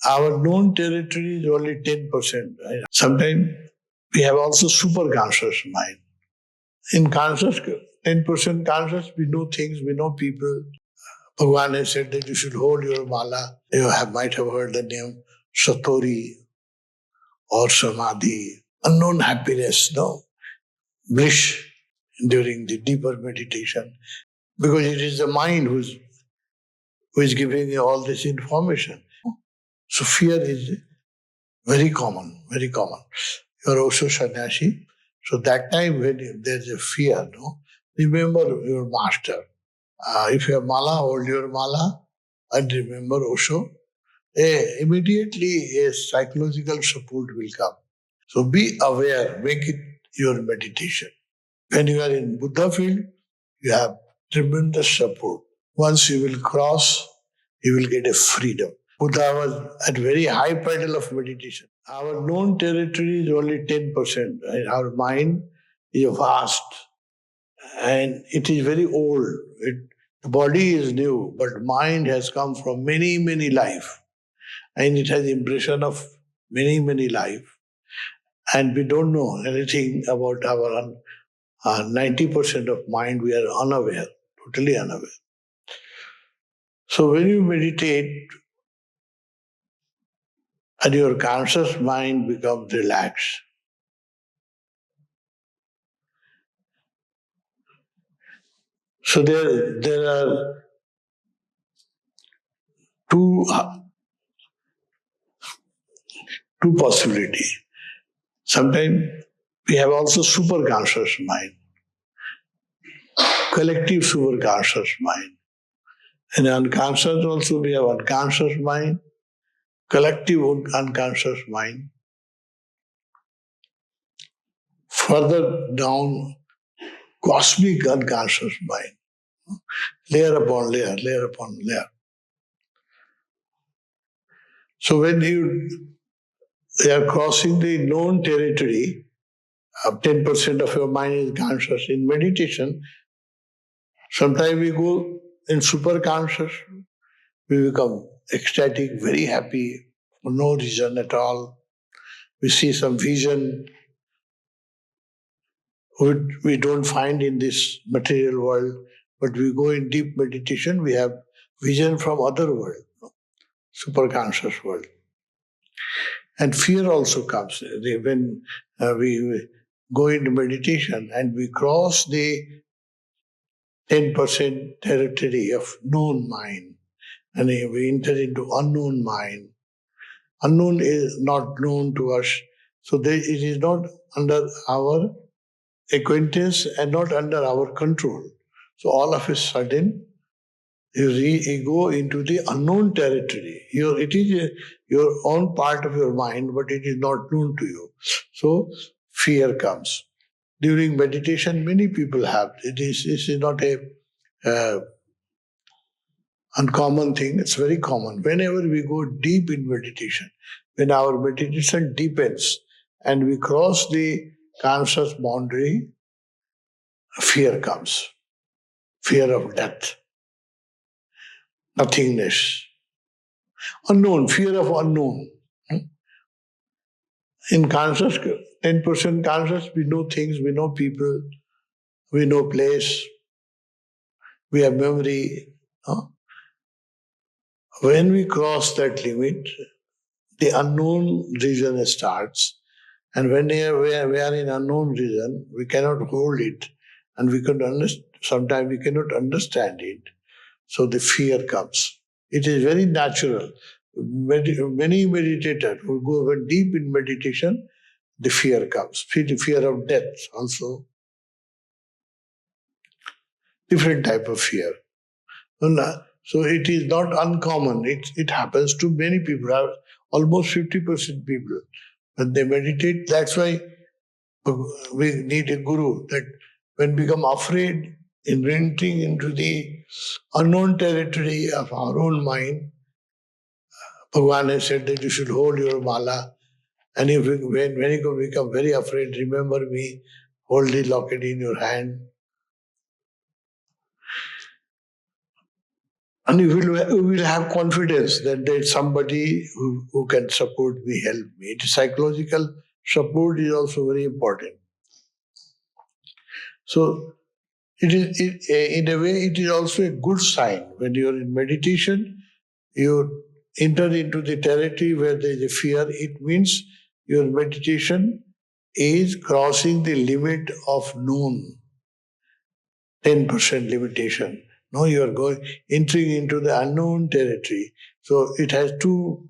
Our known territory is only 10%. Sometimes we have also super conscious mind. In conscious, 10% conscious, we know things, we know people. Bhagavan has said that you should hold your mala. Might have heard the name Satori or Samadhi. Unknown happiness, no? Bliss during the deeper meditation. Because it is the mind who is giving you all this information. So fear is very common, very common. You are also sannyasi. So that time when there is a fear, no, remember your master. If you have mala, hold your mala and remember Osho. Immediately a psychological support will come. So be aware, make it your meditation. When you are in Buddha field, you have tremendous support. Once you will cross, you will get a freedom. Buddha was at very high pedal of meditation. Our known territory is only 10%. Our mind is vast and it is very old. The body is new, but mind has come from many, many life. And it has impression of many, many life. And we don't know anything about our 90% of mind. We are unaware, totally unaware. So when you meditate and your conscious mind becomes relaxed, so there are two possibilities. Sometimes we have also super conscious mind, collective super conscious mind. And unconscious also we have unconscious mind, collective unconscious mind. Further down, cosmic unconscious mind, layer upon layer, layer upon layer. So when you are crossing the known territory, 10% of your mind is conscious. In meditation, sometimes we go in super conscious, we become ecstatic, very happy, for no reason at all. We see some vision which we don't find in this material world, but we go in deep meditation, we have vision from other world, super conscious world. And fear also comes when we go into meditation and we cross the 10% territory of known mind and we enter into unknown mind. Unknown is not known to us, so it is not under our acquaintance and not under our control. So all of a sudden, you go into the unknown territory. It is your own part of your mind, but it is not known to you. So fear comes. During meditation, many people have. This is not a uncommon thing. It's very common. Whenever we go deep in meditation, when our meditation deepens and we cross the conscious boundary, fear comes. Fear of death, nothingness, unknown, fear of unknown. In conscious, 10% conscious, we know things, we know people, we know place, we have memory. When we cross that limit, the unknown region starts. And when we are in unknown region, we cannot hold it. And sometimes we cannot understand it. So the fear comes. It is very natural. Many meditators who go very deep in meditation, the fear comes. The fear of death also. Different type of fear. So it is not uncommon. It happens to many people. Almost 50% people. When they meditate, that's why we need a guru. That when we become afraid in entering into the unknown territory of our own mind, Bhagavan has said that you should hold your mala. And when you become very afraid, remember me, hold the locket in your hand. And you will have confidence that there's somebody who can support me, help me. Psychological support is also very important. So in a way, it is also a good sign. When you're in meditation, you enter into the territory where there is a fear. It means your meditation is crossing the limit of known, 10% limitation. No, you are going entering into the unknown territory. So it has two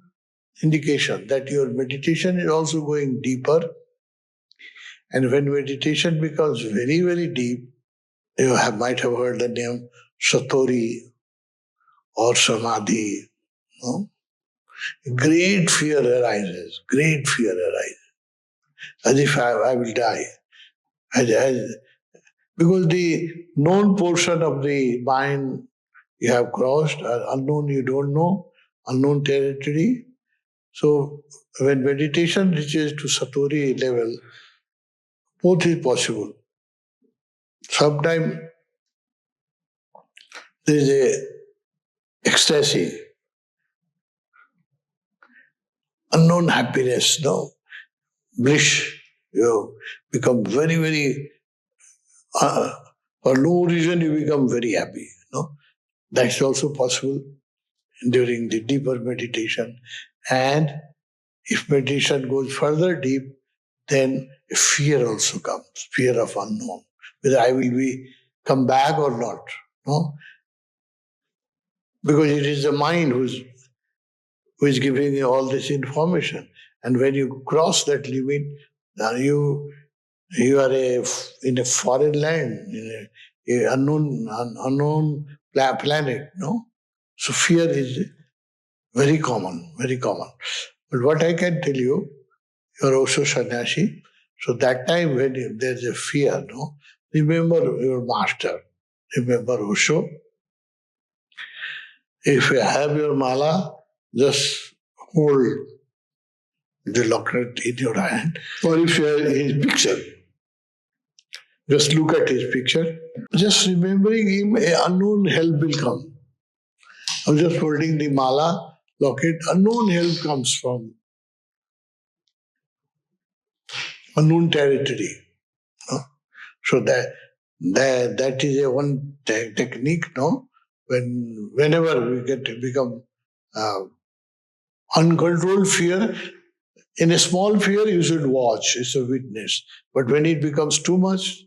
indications that your meditation is also going deeper. And when meditation becomes very, very deep, might have heard the name Satori or Samadhi. No? Great fear arises. Great fear arises. As if I will die. Because the known portion of the mind you have crossed, unknown you don't know, unknown territory. So when meditation reaches to Satori level, both is possible. Sometimes there is a ecstasy, unknown happiness, no? Bliss. You become very, very, for no reason you become very happy. No? That's also possible during the deeper meditation. And if meditation goes further deep, then fear also comes, fear of unknown, whether I will be come back or not. No? Because it is the mind who is giving you all this information. And when you cross that limit, now you are in a foreign land, in a unknown planet. No, so fear is very common, very common. But what I can tell you, you're also sannyasi. So that time when there's a fear, no, remember your master. Remember Osho. If you have your mala, just hold the locket in your hand. Or if you have his picture, just look at his picture. Just remembering him, a unknown help will come. I'm just holding the mala, locket, unknown help comes from unknown territory. No? So that is a one technique, no? Whenever we get to become uncontrolled fear, in a small fear you should watch, it's a witness. But when it becomes too much,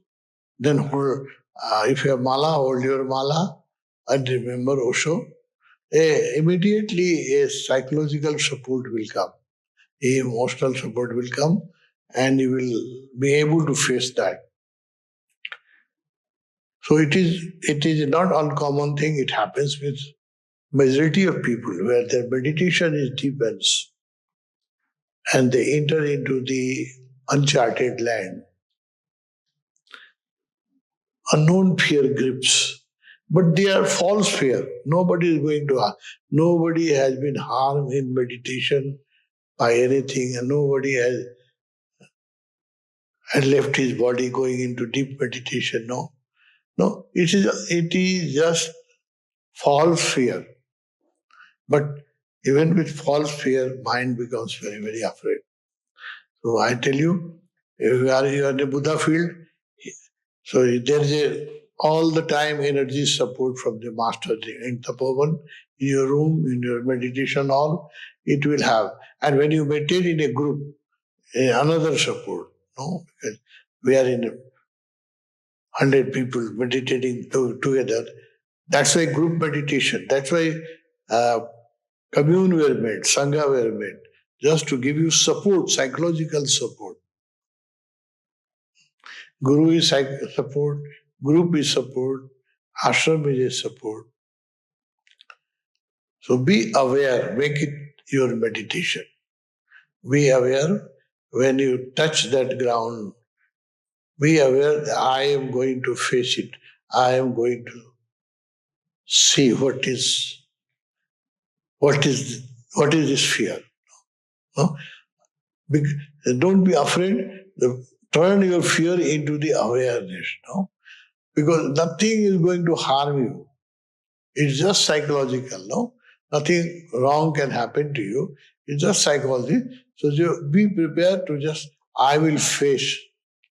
then if you have mala, hold your mala and remember Osho. Immediately a psychological support will come, a emotional support will come, and you will be able to face that. So it is not uncommon thing. It happens with majority of people where their meditation is deepens and they enter into the uncharted land. Unknown fear grips. But they are false fear. Nobody is going to harm. Nobody has been harmed in meditation by anything, and nobody has left his body going into deep meditation. No. No. It is just false fear. But even with false fear, mind becomes very, very afraid. So I tell you, if you are in a Buddha field, so there is all the time energy support from the master in Tapovan, in your room, in your meditation hall, it will have. And when you meditate in a group, another support. No, because we are in 100 people meditating together. That's why group meditation. That's why commune were made, sangha were made, just to give you support, psychological support. Guru is support, group is support, ashram is a support. So be aware, make it your meditation. Be aware when you touch that ground. Be aware that I am going to face it. I am going to see what is this fear. No? Don't be afraid. Turn your fear into the awareness. No? Because nothing is going to harm you. It's just psychological, no? Nothing wrong can happen to you. It's just psychology. So you be prepared to just, I will face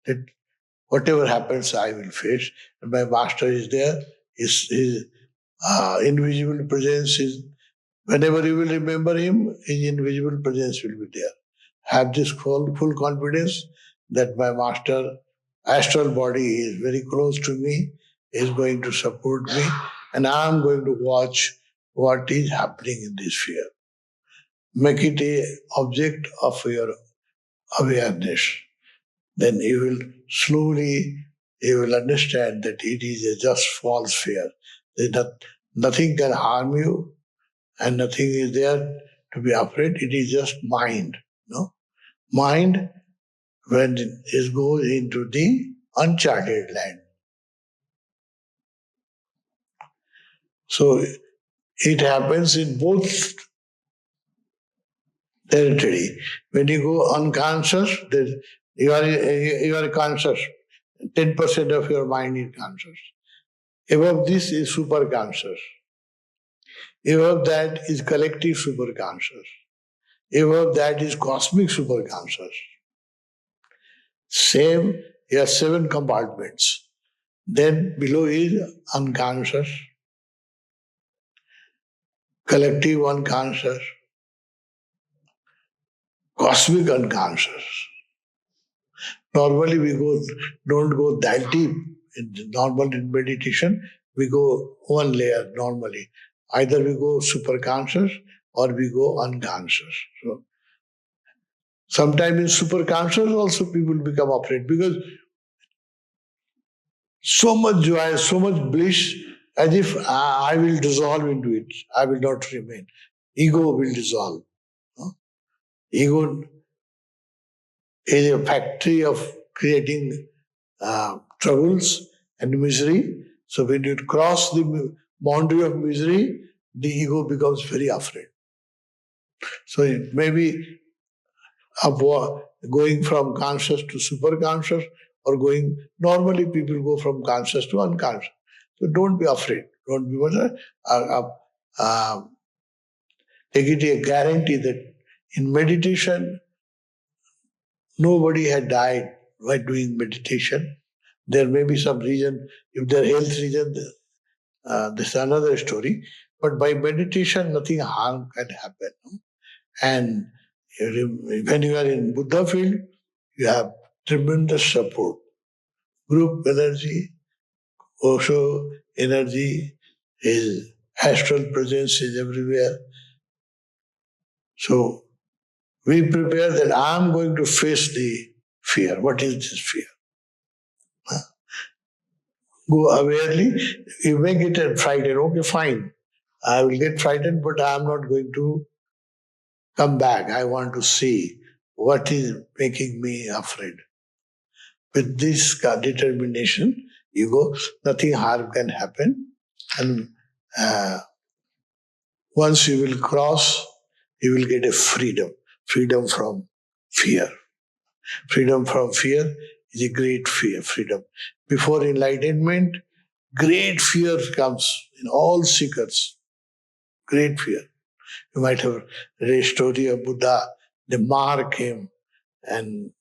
it. Whatever happens, I will face. And my master is there. His invisible presence is, whenever you will remember him, his invisible presence will be there. Have this full confidence that my master, astral body, is very close to me, is going to support me, and I am going to watch what is happening in this sphere. Make it a object of your awareness. Then you will slowly you will understand that it is a just false fear. Nothing can harm you and nothing is there to be afraid. It is just mind. No? Mind, when it goes into the uncharted land. So it happens in both territory. When you go unconscious, you are conscious. 10% of your mind is conscious. Above this is superconscious. Above that is collective superconscious. Above that is cosmic superconscious. Same, you have 7 compartments. Then below is unconscious, collective unconscious, cosmic unconscious. Normally we don't go that deep. In meditation, we go one layer normally. Either we go superconscious or we go unconscious. So sometimes in superconscious also people become afraid because so much joy, so much bliss, as if I will dissolve into it. I will not remain. Ego will dissolve. No? Ego is a factory of creating troubles and misery. So when you cross the boundary of misery, the ego becomes very afraid. So it may be going from conscious to superconscious, or going, normally people go from conscious to unconscious. So don't be afraid. Don't be take it a guarantee that in meditation, nobody had died by doing meditation. There may be some reason, if their health reason, this is another story. But by meditation, nothing harm can happen. And when you are in Buddha field, you have tremendous support. Group energy, Osho energy, his astral presence is everywhere. So we prepare that I am going to face the fear. What is this fear? Go awarely, you may get frightened. Okay, fine. I will get frightened, but I am not going to come back. I want to see what is making me afraid. With this determination, you go, nothing harm can happen. And once you will cross, you will get a freedom from fear. Freedom from fear is a great freedom. Before enlightenment, great fear comes in all seekers. Great fear. You might have read a story of Buddha. The Mar came, and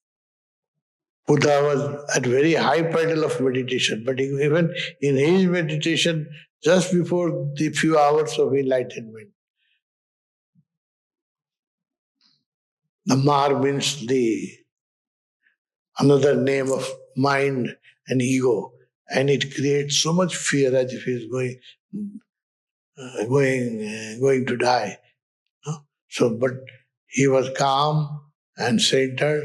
Buddha was at very high pedal of meditation. But even in his meditation, just before the few hours of enlightenment, the Mar means the another name of mind and ego, and it creates so much fear as if he's going to die. No? So, but he was calm and centered,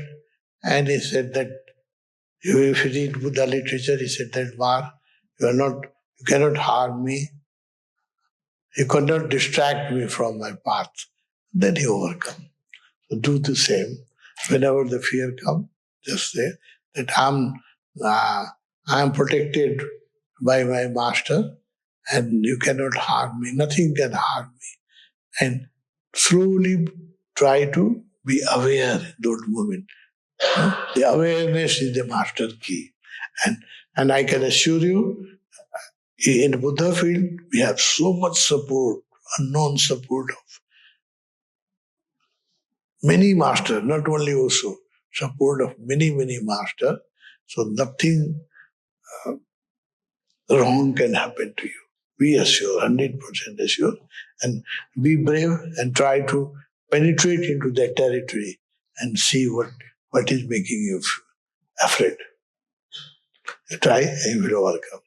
and he said that if you read Buddha literature, he said that Mar, you cannot harm me, you cannot distract me from my path. Then he overcome. So do the same. Whenever the fear comes, just say that I'm protected by my master, and you cannot harm me. Nothing can harm me. And slowly try to be aware in those moments. The awareness is the master key. And I can assure you, In the Buddha field, we have so much support, unknown support of many masters, not only Osho, support of many, many masters. So nothing wrong can happen to you. Be assured, 100% assured, and be brave and try to penetrate into that territory and see what is making you afraid. Try and you will overcome.